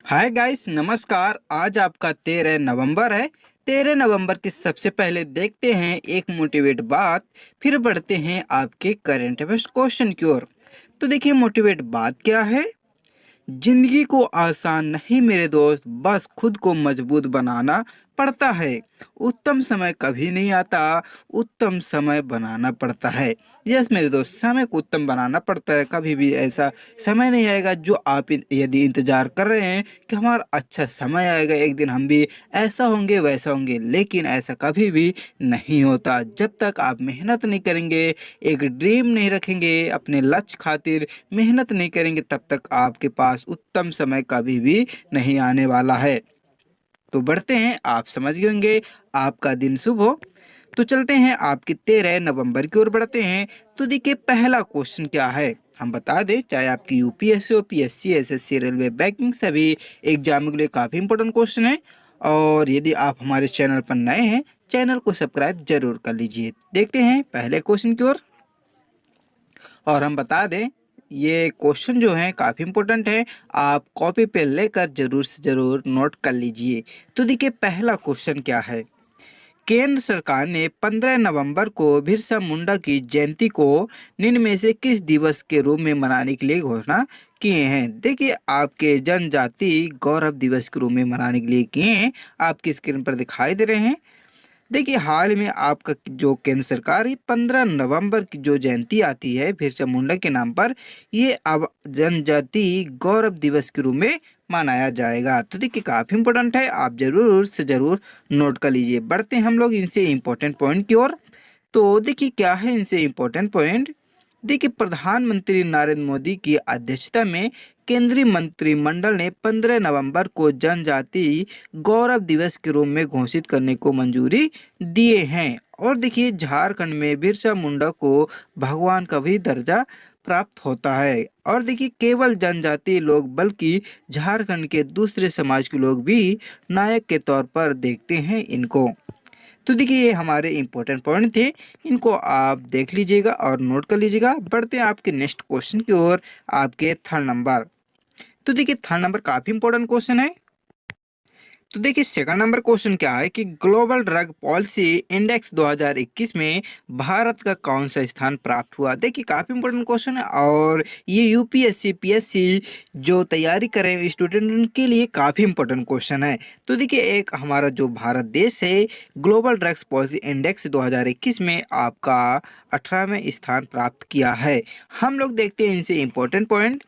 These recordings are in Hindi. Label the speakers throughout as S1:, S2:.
S1: हाय गाइस, नमस्कार। आज आपका 13 नवंबर है। 13 नवंबर की सबसे पहले देखते हैं एक मोटिवेट बात, फिर बढ़ते हैं आपके करंट अफेयर्स क्वेश्चन की ओर। तो देखिए, मोटिवेट बात क्या है। जिंदगी को आसान नहीं मेरे दोस्त, बस खुद को मजबूत बनाना पड़ता है। उत्तम समय कभी नहीं आता, उत्तम समय बनाना पड़ता है। यस मेरे दोस्त, समय को उत्तम बनाना पड़ता है। कभी भी ऐसा समय नहीं आएगा जो आप यदि इंतजार कर रहे हैं कि हमारा अच्छा समय आएगा, एक दिन हम भी ऐसा होंगे वैसा होंगे, लेकिन ऐसा कभी भी नहीं होता। जब तक आप मेहनत नहीं करेंगे, एक ड्रीम नहीं रखेंगे, अपने लक्ष्य खातिर मेहनत नहीं करेंगे, तब तक आपके पास उत्तम समय कभी भी नहीं आने वाला है। तो बढ़ते हैं, आप समझ गए होंगे। आपका दिन शुभ हो। तो चलते हैं आपकी 13 नवंबर की ओर बढ़ते हैं। तो देखिए, पहला क्वेश्चन क्या है, हम बता दें, चाहे आपकी यूपीएससी हो, पीएससी, एसएससी, रेलवे, बैंकिंग, सभी एग्जाम के लिए काफ़ी इंपॉर्टेंट क्वेश्चन है। और यदि आप हमारे चैनल पर नए हैं, चैनल को सब्सक्राइब जरूर कर लीजिए। देखते हैं पहले क्वेश्चन की ओर। और हम बता दें, ये क्वेश्चन जो है काफ़ी इम्पोर्टेंट है। आप कॉपी पे लेकर जरूर से जरूर नोट कर लीजिए। तो देखिए, पहला क्वेश्चन क्या है। केंद्र सरकार ने 15 नवंबर को बिरसा मुंडा की जयंती को निम्न में से किस दिवस के रूप में मनाने के लिए घोषणा किए हैं। देखिए, आपके जनजाति गौरव दिवस के रूप में मनाने के लिए किए हैं। आपकी स्क्रीन पर दिखाई दे रहे हैं। देखिए, हाल में आपका जो केंद्र सरकार, ये 15 नवंबर की जो जयंती आती है बिरसा मुंडा के नाम पर, ये अब जनजाति गौरव दिवस के रूप में मनाया जाएगा। तो देखिए, काफी इंपॉर्टेंट है, आप जरूर से जरूर नोट कर लीजिए। बढ़ते हैं हम लोग इनसे इम्पोर्टेंट पॉइंट की ओर। तो देखिए, क्या है इनसे इम्पोर्टेंट पॉइंट। देखिए, प्रधानमंत्री नरेंद्र मोदी की अध्यक्षता में केंद्रीय मंत्रिमंडल ने 15 नवंबर को जनजाति गौरव दिवस के रूप में घोषित करने को मंजूरी दिए हैं। और देखिए, झारखंड में बिरसा मुंडा को भगवान का भी दर्जा प्राप्त होता है। और देखिए, केवल जनजाति लोग बल्कि झारखंड के दूसरे समाज के लोग भी नायक के तौर पर देखते हैं इनको। तो देखिए, ये हमारे इम्पोर्टेंट पॉइंट थे, इनको आप देख लीजिएगा और नोट कर लीजिएगा। बढ़ते हैं आपके नेक्स्ट क्वेश्चन की ओर, आपके 3 नंबर। तो देखिए, 3 नंबर काफी इंपॉर्टेंट क्वेश्चन है। तो देखिए, सेकंड नंबर क्वेश्चन क्या है कि ग्लोबल ड्रग पॉलिसी इंडेक्स 2021 में भारत का कौन सा स्थान प्राप्त हुआ। देखिए, काफी इंपॉर्टेंट क्वेश्चन है, और ये यूपीएससी पीएससी जो तैयारी कर रहे हैं स्टूडेंट, उनके लिए काफी इंपॉर्टेंट क्वेश्चन है। तो देखिए, एक हमारा जो भारत देश है, ग्लोबल ड्रग्स पॉलिसी इंडेक्स 2021 में आपका 18वें स्थान प्राप्त किया है। हम लोग देखते हैं इनसे इम्पोर्टेंट पॉइंट।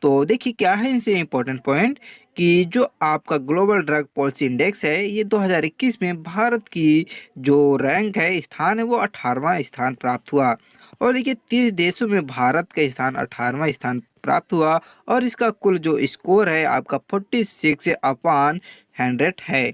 S1: तो देखिए, क्या है इनसे इम्पोर्टेंट पॉइंट कि जो आपका ग्लोबल ड्रग पॉलिसी इंडेक्स है, ये 2021 में भारत की जो रैंक है, स्थान है, वो 18वां स्थान प्राप्त हुआ। और देखिए, 30 देशों में भारत का स्थान 18वां स्थान प्राप्त हुआ। और इसका कुल जो स्कोर है आपका 46/100 है।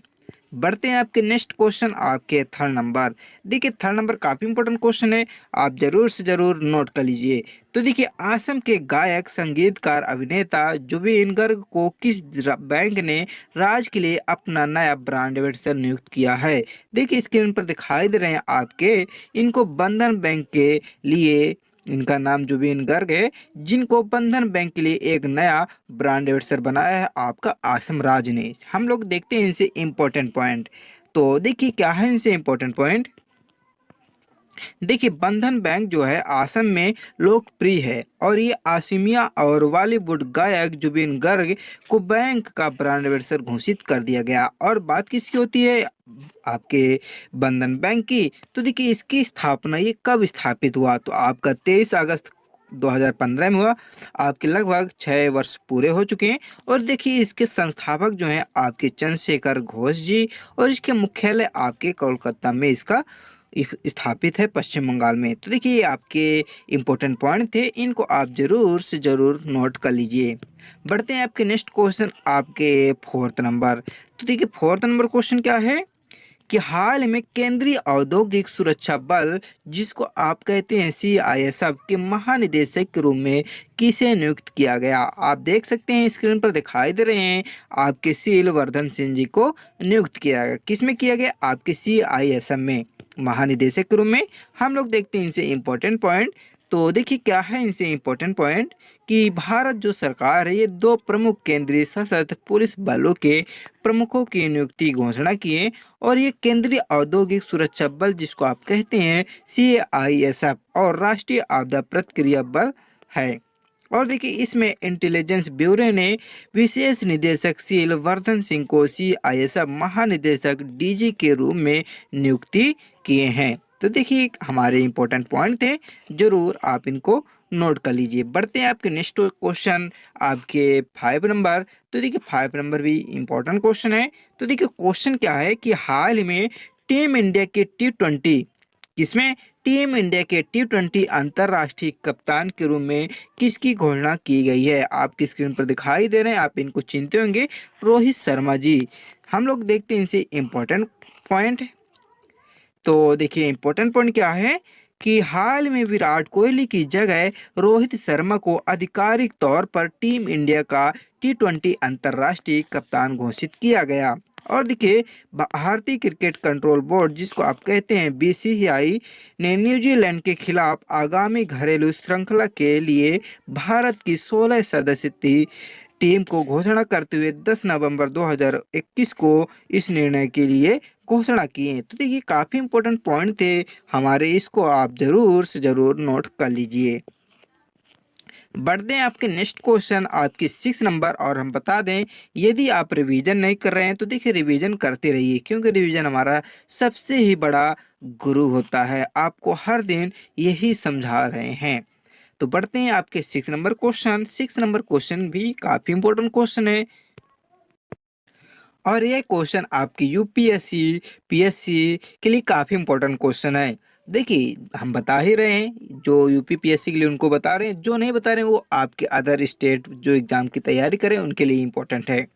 S1: बढ़ते हैं आपके नेक्स्ट क्वेश्चन, आपके 3 नंबर। देखिए, 3 नंबर काफी इंपॉर्टेंट क्वेश्चन है, आप जरूर से जरूर नोट कर लीजिए। तो देखिए, असम के गायक, संगीतकार, अभिनेता जुबिन गर्ग को किस बैंक ने राज्य के लिए अपना नया ब्रांड एम्बेसडर नियुक्त किया है। देखिए, स्क्रीन पर दिखाई दे रहे हैं आपके, इनको बंधन बैंक के लिए, इनका नाम जुबिन गर्ग है, जिनको बंधन बैंक के लिए एक नया ब्रांड एम्बेसडर बनाया है आपका आसम राज ने। हम लोग देखते हैं इनसे इम्पोर्टेंट पॉइंट। तो देखिए, क्या है इनसे इम्पोर्टेंट पॉइंट। देखिए, बंधन बैंक जो है आसम में लोकप्रिय है, और ये आसिमिया और बॉलीवुड गायक जुबिन गर्ग को बैंक का ब्रांड एम्बेसडर घोषित कर दिया गया। और बात किसकी होती है, आपके बंधन बैंक की। तो देखिए, इसकी स्थापना, ये कब स्थापित हुआ, तो आपका 23 अगस्त 2015 में हुआ। आपके लगभग 6 वर्ष पूरे हो चुके हैं। और देखिए, इसके संस्थापक जो हैं आपके चंद्रशेखर घोष जी, और इसके मुख्यालय आपके कोलकाता में इसका स्थापित है, पश्चिम बंगाल में। तो देखिए, ये आपके इम्पोर्टेंट पॉइंट थे, इनको आप जरूर से जरूर नोट कर लीजिए। बढ़ते हैं आपके नेक्स्ट क्वेश्चन, आपके 4 नंबर। तो देखिए, 4 नंबर क्वेश्चन क्या है कि हाल में केंद्रीय औद्योगिक सुरक्षा बल, जिसको आप कहते हैं सीआईएसएफ, के महानिदेशक के रूप में किसे नियुक्त किया गया। आप देख सकते हैं स्क्रीन पर दिखाई दे रहे हैं, आपके सील वर्धन सिंह जी को नियुक्त किया गया। किस में किया गया, आपके सीआईएसएफ में महानिदेशक के रूप में। हम लोग देखते हैं इनसे इम्पोर्टेंट पॉइंट। तो देखिए, क्या है इनसे इम्पोर्टेंट पॉइंट कि भारत जो सरकार है ये 2 प्रमुख केंद्रीय सशस्त्र पुलिस बलों के प्रमुखों की नियुक्ति की घोषणा की है। और ये केंद्रीय औद्योगिक सुरक्षा बल जिसको आप कहते हैं CISF और राष्ट्रीय आपदा प्रतिक्रिया बल है। और देखिए इसमें इंटेलिजेंस ब्यूरो ने विशेष निदेशक शील वर्धन सिंह को CISF महानिदेशक DG के रूप में नियुक्ति किए हैं। तो देखिए हमारे इंपॉर्टेंट पॉइंट थे, जरूर आप इनको नोट कर लीजिए। बढ़ते हैं आपके नेक्स्ट क्वेश्चन, आपके 5 नंबर। तो देखिए 5 नंबर भी इंपॉर्टेंट क्वेश्चन है। तो देखिए क्वेश्चन क्या है कि हाल ही में टीम इंडिया के T20 किसमें टीम इंडिया के T20 अंतरराष्ट्रीय कप्तान के रूप में किसकी घोषणा की गई है। आपकी स्क्रीन पर दिखाई दे रहे हैं, आप इनको चिनते होंगे, रोहित शर्मा जी। हम लोग देखते हैं इनसे इंपॉर्टेंट पॉइंट। तो देखिए इंपॉर्टेंट पॉइंट क्या है कि हाल में विराट कोहली की जगह रोहित शर्मा को आधिकारिक तौर पर टीम इंडिया का T20 अंतरराष्ट्रीय कप्तान घोषित किया गया। और देखिए भारतीय क्रिकेट कंट्रोल बोर्ड जिसको आप कहते हैं BCCI ने न्यूजीलैंड के खिलाफ आगामी घरेलू श्रृंखला के लिए भारत की 16 सदस्यीय टीम को घोषणा करते हुए 10 नवंबर 2021 को इस निर्णय के लिए घोषणा की है। तो देखिए काफी इंपॉर्टेंट पॉइंट थे हमारे, इसको आप जरूर से जरूर नोट कर लीजिए। बढ़ते हैं आपके नेक्स्ट क्वेश्चन, आपकी 6 नंबर। और हम बता दें यदि आप रिवीजन नहीं कर रहे हैं तो देखिए रिवीजन करते रहिए, क्योंकि रिवीजन हमारा सबसे ही बड़ा गुरु होता है, आपको हर दिन यही समझा रहे हैं। तो बढ़ते हैं आपके 6 नंबर क्वेश्चन। 6 नंबर क्वेश्चन भी काफी इंपॉर्टेंट क्वेश्चन है और ये क्वेश्चन आपकी UPSC PSC के लिए काफी इंपॉर्टेंट क्वेश्चन है। देखिए हम बता ही रहे हैं, जो UP PSC के लिए उनको बता रहे हैं, जो नहीं बता रहे हैं वो आपके अदर स्टेट जो एग्जाम की तैयारी करें उनके लिए इंपॉर्टेंट है।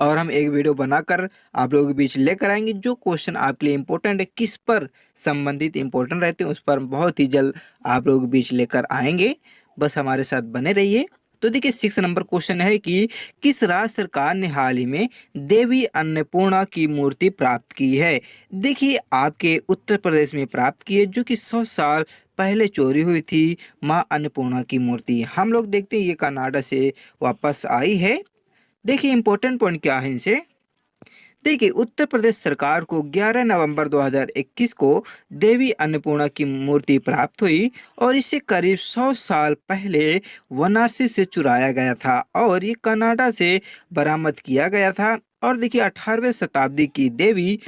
S1: और हम एक वीडियो बनाकर आप लोगों के बीच लेकर आएंगे जो क्वेश्चन आपके लिए इंपॉर्टेंट है, किस पर संबंधित इंपॉर्टेंट रहते हैं उस पर बहुत ही जल्द आप लोगों के बीच लेकर आएंगे। बस हमारे साथ बने रहिए। तो देखिए 6 नंबर क्वेश्चन है कि किस राज्य सरकार ने हाल ही में देवी अन्नपूर्णा की मूर्ति प्राप्त की है। देखिए आपके उत्तर प्रदेश में प्राप्त की है, जो कि 100 साल पहले चोरी हुई थी माँ अन्नपूर्णा की मूर्ति। हम लोग देखते हैं ये कनाडा से वापस आई है। देखिए इंपॉर्टेंट पॉइंट क्या है इनसे। देखिए उत्तर प्रदेश सरकार को 11 नवंबर 2021 को देवी अन्नपूर्णा की मूर्ति प्राप्त हुई और इसे करीब 100 साल पहले वाराणसी से चुराया गया था और ये कनाडा से बरामद किया गया था। और देखिए 18वीं शताब्दी की देवी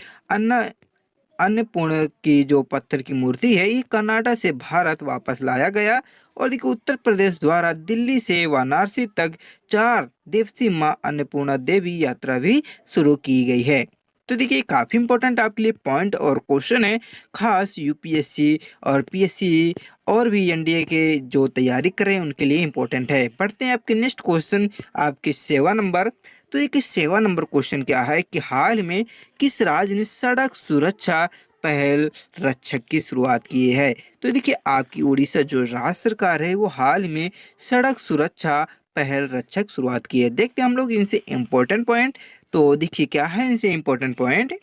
S1: अन्नपूर्णा की जो पत्थर की मूर्ति है ये कनाडा से भारत वापस लाया गया। और देखिए उत्तर प्रदेश द्वारा दिल्ली से वाराणसी तक 4 दिवसीय मां अन्नपूर्णा देवी यात्रा भी शुरू की गई है। तो देखिए काफी इंपॉर्टेंट आपके लिए पॉइंट और क्वेश्चन है, खास UPSC और PSC और भी NDA के जो तैयारी कर रहे हैं उनके लिए इंपॉर्टेंट है। पढ़ते हैं आपके नेक्स्ट क्वेश्चन, आपके 7 नंबर। तो ये 7 नंबर क्वेश्चन क्या है कि हाल में किस राज्य ने सड़क सुरक्षा पहल रक्षक की शुरुआत की है। तो देखिए आपकी उड़ीसा जो राज्य सरकार है वो हाल में सड़क सुरक्षा पहल रक्षक शुरुआत की है। देखते हैं हम लोग इनसे इम्पोर्टेंट पॉइंट। तो देखिए क्या है इनसे इम्पोर्टेंट पॉइंट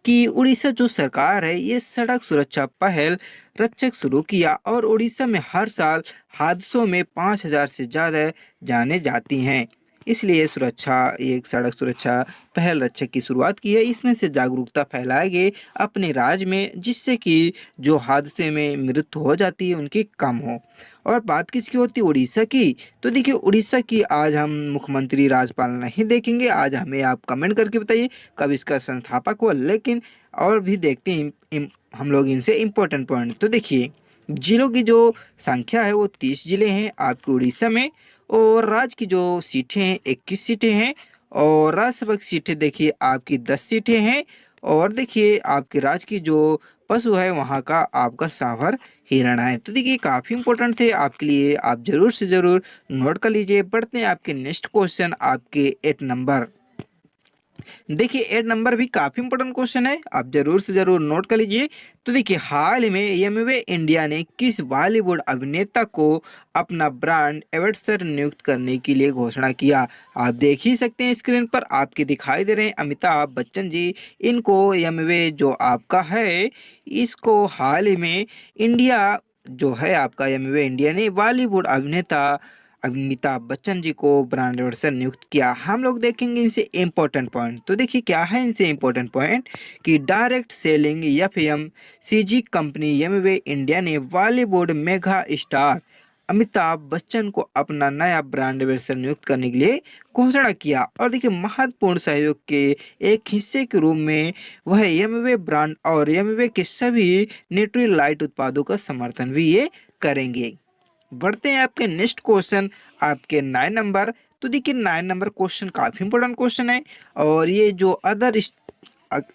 S1: कि उड़ीसा जो सरकार है ये सड़क सुरक्षा पहल रक्षक शुरू किया और उड़ीसा में हर साल हादसों में 5000 से ज़्यादा जाने जाती हैं, इसलिए सुरक्षा एक सड़क सुरक्षा पहल रक्षक की शुरुआत की है। इसमें से जागरूकता फैलाएंगे अपने राज्य में, जिससे कि जो हादसे में मृत्यु हो जाती है उनकी कम हो। और बात किसकी होती है, उड़ीसा की। तो देखिए उड़ीसा की आज हम मुख्यमंत्री राज्यपाल नहीं देखेंगे, आज हमें आप कमेंट करके बताइए कब इसका संस्थापक हुआ। लेकिन और भी देखते हैं हम लोग इनसे इम्पोर्टेंट पॉइंट। तो देखिए जिलों की जो संख्या है वो 30 जिले हैं आपके उड़ीसा में और राज्य की जो सीटें हैं 21 सीटें हैं और राज्यसभा की सीटें देखिए आपकी 10 सीटें हैं। और देखिए आपके राज्य की जो पशु है वहाँ का आपका सांभर हिरण है। तो देखिए काफ़ी इंपॉर्टेंट थे आपके लिए, आप जरूर से जरूर नोट कर लीजिए। बढ़ते हैं आपके नेक्स्ट क्वेश्चन, आपके 8 नंबर। देखिए 8 नंबर भी काफी इंपॉर्टेंट क्वेश्चन है, आप जरूर से जरूर नोट कर लीजिए। तो देखिए हाल में एमवे इंडिया ने किस बॉलीवुड अभिनेता को अपना ब्रांड एम्बेसडर नियुक्त करने के लिए घोषणा किया। आप देख ही सकते हैं स्क्रीन पर आपके दिखाई दे रहे हैं अमिताभ बच्चन जी। इनको एमवे जो आपका है इसको हाल ही में इंडिया जो है आपका एमवे इंडिया ने बॉलीवुड अभिनेता अमिताभ बच्चन जी को ब्रांड एम्बेसडर नियुक्त किया। हम लोग देखेंगे इनसे इम्पोर्टेंट पॉइंट। तो देखिए क्या है इनसे इम्पोर्टेंट पॉइंट कि direct selling FMCG company Amway India ने बॉलीवुड मेगा स्टार अमिताभ बच्चन को अपना नया ब्रांड एम्बेसडर नियुक्त करने के लिए घोषणा किया। और देखिए महत्वपूर्ण सहयोग के एक हिस्से के रूप में वह एमवे ब्रांड और एमवे के सभी न्यूट्रीलाइट उत्पादों का समर्थन भी ये करेंगे। बढ़ते हैं आपके नेक्स्ट क्वेश्चन, आपके 9 नंबर। तो देखिए 9 नंबर क्वेश्चन काफी इंपॉर्टेंट क्वेश्चन है, और ये जो अदर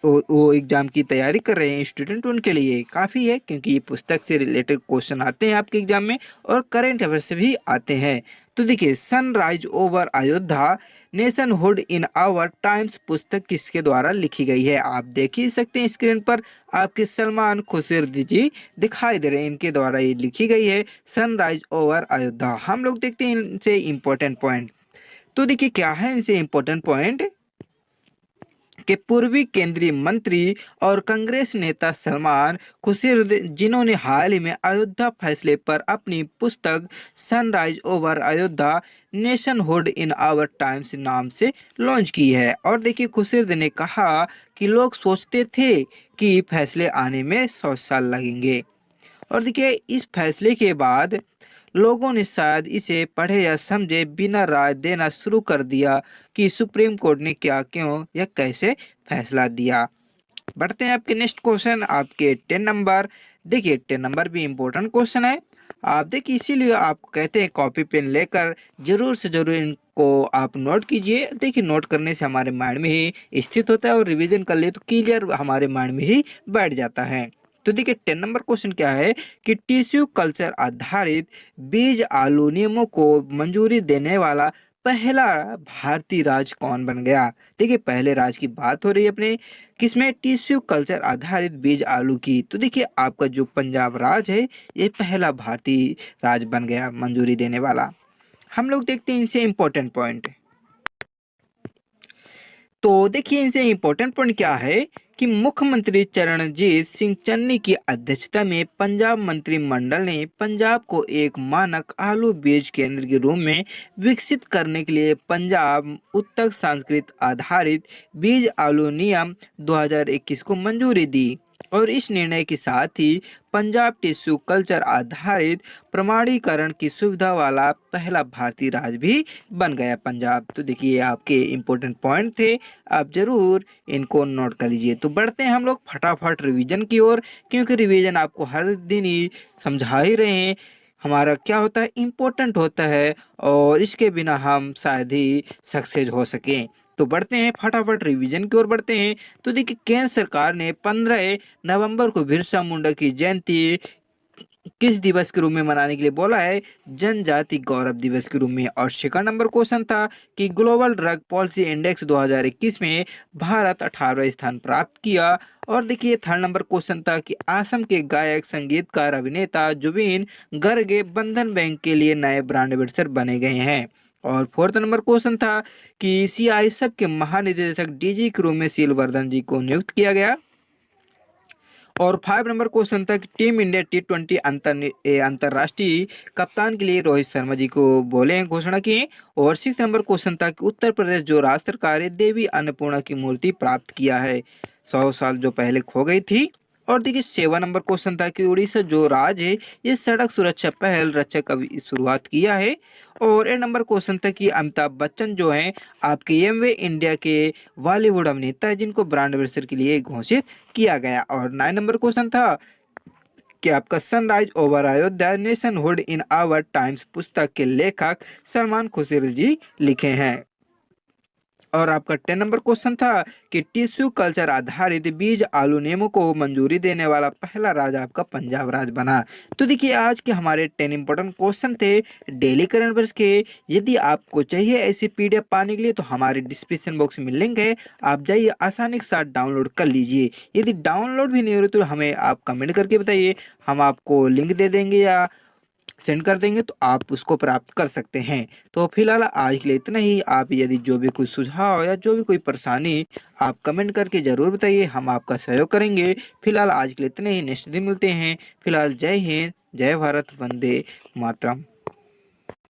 S1: वो एग्जाम की तैयारी कर रहे हैं स्टूडेंट उनके लिए काफी है, क्योंकि ये पुस्तक से रिलेटेड क्वेश्चन आते हैं आपके एग्जाम में और करंट अफेयर से भी आते हैं। तो देखिए Sunrise over Ayodhya Nationhood in Our Times पुस्तक किसके द्वारा लिखी गई है? आप देख ही सकते हैं स्क्रीन पर आपके सलमान खुर्शीद जी दिखाई दे रहे हैं, इनके द्वारा ये लिखी गई है सनराइज ओवर अयोध्या। हम लोग देखते हैं इनसे इम्पोर्टेंट पॉइंट। तो देखिए क्या है इनसे इम्पोर्टेंट पॉइंट के पूर्वी केंद्रीय मंत्री और कांग्रेस नेता सलमान खुर्शीद जिन्होंने हाल ही में अयोध्या फैसले पर अपनी पुस्तक Sunrise over Ayodhya Nationhood in Our Times नाम से लॉन्च की है। और देखिए खुर्शीद ने कहा कि लोग सोचते थे कि फैसले आने में 100 साल लगेंगे, और देखिए इस फैसले के बाद लोगों ने शायद इसे पढ़े या समझे बिना राय देना शुरू कर दिया कि सुप्रीम कोर्ट ने क्या क्यों या कैसे फैसला दिया। बढ़ते हैं आपके नेक्स्ट क्वेश्चन, आपके 10 नंबर। देखिए 10 नंबर भी इम्पोर्टेंट क्वेश्चन है। आप देखिए इसीलिए आपको कहते हैं कॉपी पेन लेकर जरूर से जरूर इनको आप नोट कीजिए। देखिए नोट करने से हमारे माइंड में ही स्थित होता है, और रिवीजन कर ले तो क्लियर हमारे माइंड में ही बैठ जाता है। तो देखिए 10 नंबर क्वेश्चन क्या है कि टिश्यू कल्चर आधारित बीज आलू नियमों को मंजूरी देने वाला पहला भारतीय राज्य कौन बन गया? देखिए पहले राज्य की बात हो रही है अपने किसमें, टिश्यू कल्चर आधारित बीज आलू की। तो देखिए आपका जो पंजाब राज्य है ये पहला भारतीय राज्य बन गया मंजूरी देने वाला। हम लोग देखते हैं इनसे इम्पोर्टेंट पॉइंट। तो देखिए इनसे इम्पोर्टेंट पॉइंट क्या है कि मुख्यमंत्री चरणजीत सिंह चन्नी की अध्यक्षता में पंजाब मंत्रिमंडल ने पंजाब को एक मानक आलू बीज केंद्र के रूप में विकसित करने के लिए पंजाब उत्तक संस्कृत आधारित बीज आलू नियम 2021 को मंजूरी दी। और इस निर्णय के साथ ही पंजाब टिश्यू कल्चर आधारित प्रमाणीकरण की सुविधा वाला पहला भारतीय राज्य भी बन गया पंजाब। तो देखिए आपके इम्पोर्टेंट पॉइंट थे, आप जरूर इनको नोट कर लीजिए। तो बढ़ते हैं हम लोग फटाफट रिवीजन की ओर, क्योंकि रिवीजन आपको हर दिन ही समझा ही रहे हैं हमारा क्या होता है, इम्पोर्टेंट होता है, और इसके बिना हम शायद ही सक्सेस हो सकें। तो बढ़ते हैं फटाफट रिवीजन की ओर बढ़ते हैं। तो देखिए केंद्र सरकार ने 15 नवंबर को बिरसा मुंडा की जयंती किस दिवस के रूप में मनाने के लिए बोला है? जनजाति गौरव दिवस के रूप में। और सेकंड नंबर क्वेश्चन था कि ग्लोबल ड्रग पॉलिसी इंडेक्स 2021 में भारत 18वां स्थान प्राप्त किया। और देखिए थर्ड नंबर क्वेश्चन था कि असम के गायक संगीतकार अभिनेता जुबिन गर्ग बंधन बैंक के लिए नए ब्रांड एम्बेसडर बने गए हैं। और फोर्थ नंबर क्वेश्चन था कि CISF के महानिदेशक DG के रूप में शीलवर्धन जी को नियुक्त किया गया। और 5 नंबर क्वेश्चन था कि टीम इंडिया T20 अंतर्राष्ट्रीय कप्तान के लिए रोहित शर्मा जी को बोले घोषणा की। और 6 नंबर क्वेश्चन था कि उत्तर प्रदेश जो राज्य सरकार है देवी अन्नपूर्णा की मूर्ति प्राप्त किया है 100 साल जो पहले खो गई थी। और देखिए 7 नंबर क्वेश्चन था कि उड़ीसा जो राज्य है ये सड़क सुरक्षा पहल रक्षा का शुरुआत किया है। और 8 नंबर क्वेश्चन था कि अमिताभ बच्चन जो हैं आपके एमवे इंडिया के बॉलीवुड अभिनेता है जिनको ब्रांड एम्बेसडर के लिए घोषित किया गया। और 9 नंबर क्वेश्चन था कि आपका Sunrise over Ayodhya Nationhood in Our Times पुस्तक के लेखक सलमान खुर्शीद जी लिखे हैं। और आपका 10 नंबर क्वेश्चन था कि टिश्यू कल्चर आधारित बीज आलू नियमों को मंजूरी देने वाला पहला राज्य आपका पंजाब राज्य बना। तो देखिए आज के हमारे 10 इंपॉर्टेंट क्वेश्चन थे डेली करंट अफेयर्स के। यदि आपको चाहिए ऐसी PDF पाने के लिए तो हमारे डिस्क्रिप्शन बॉक्स में लिंक है, आप जाइए आसानी के साथ डाउनलोड कर लीजिए। यदि डाउनलोड भी नहीं हो रही तो हमें आप कमेंट करके बताइए, हम आपको लिंक दे देंगे या सेंड कर देंगे तो आप उसको प्राप्त कर सकते हैं। तो फिलहाल आज के लिए इतना ही। आप यदि जो भी कोई सुझाव या जो भी कोई परेशानी आप कमेंट करके ज़रूर बताइए, हम आपका सहयोग करेंगे। फिलहाल आज के लिए इतने ही, नेक्स्ट दिन मिलते हैं। फिलहाल जय हिंद, जय भारत, वंदे मातरम।